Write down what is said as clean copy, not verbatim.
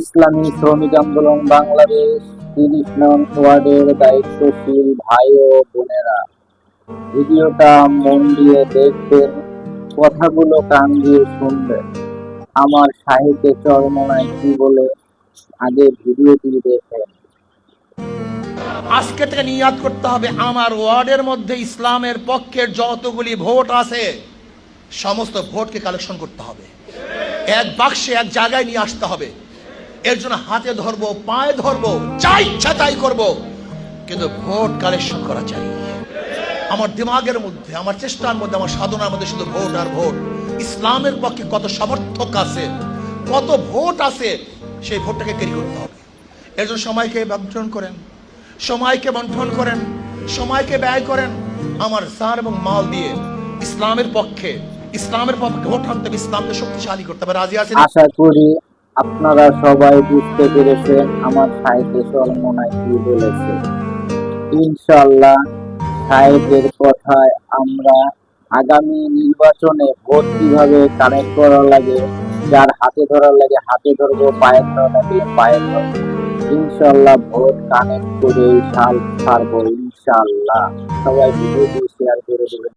ইসলামী শ্রমিক আন্দোলন বাংলাদেশ ৩০ নং ওয়ার্ডের দায়িত্বশীল ভাই ও বোনেরা, ভিডিওটা মন দিয়ে দেখবেন, কথাগুলো কান দিয়ে শুনবেন। আমার সাহিত্যে চরমোনাই কি বলে, আগে ভিডিওটি দেখেন। আজকে থেকে নিয়াত করতে হবে, আমার ওয়ার্ডের মধ্যে ইসলামের পক্ষের যতগুলি ভোট আছে সমস্ত ভোটকে কালেকশন করতে হবে, এক বাক্সে এক জায়গায় নিয়ে আসতে হবে। এর জন্য হাতে ধরবো, পায়ে ধরবো, যা ইচ্ছা তাই করবো, কিন্তু ভোট কালেকশন করা চাই। আমার দিমাগের মধ্যে, আমার চেষ্টার মধ্যে, আমার সাধনার মধ্যে শুধু ভোট আর ভোট। ইসলামের পক্ষে কত সমর্থক আছে, কত ভোট আছে, সেই ভোটটাকে ক্যারি করতে হবে। এর জন্য সময়কে বন্টন করেন, সময়কে বন্টন করেন, সময়কে ব্যয় করেন। আমার জান এবং মাল দিয়ে ইসলামের পক্ষে ভোট আনতে হবে, ইসলামকে শক্তিশালী করতে হবে। রাজি আছেন? আশা করি আপনারা সবাই বুঝতে পেরেছেন আমার সাহিত্যে চরমোনাই কি বলেছে। ইনশাআল্লাহ সাহেবের কথায় আমরা আগামী নির্বাচনে ভোট কিভাবে কানেক্ট করা লাগে, যার হাতে ধরা লাগে হাতে ধরবো, পায়ে ধরা লাগলে পায়ে ধরবো। ইনশাআল্লাহ ভোট কানেক্ট করে সাল ছাড়বো ইনশাআল্লাহ। সবাই ভিডিওটি শেয়ার করে দেবেন।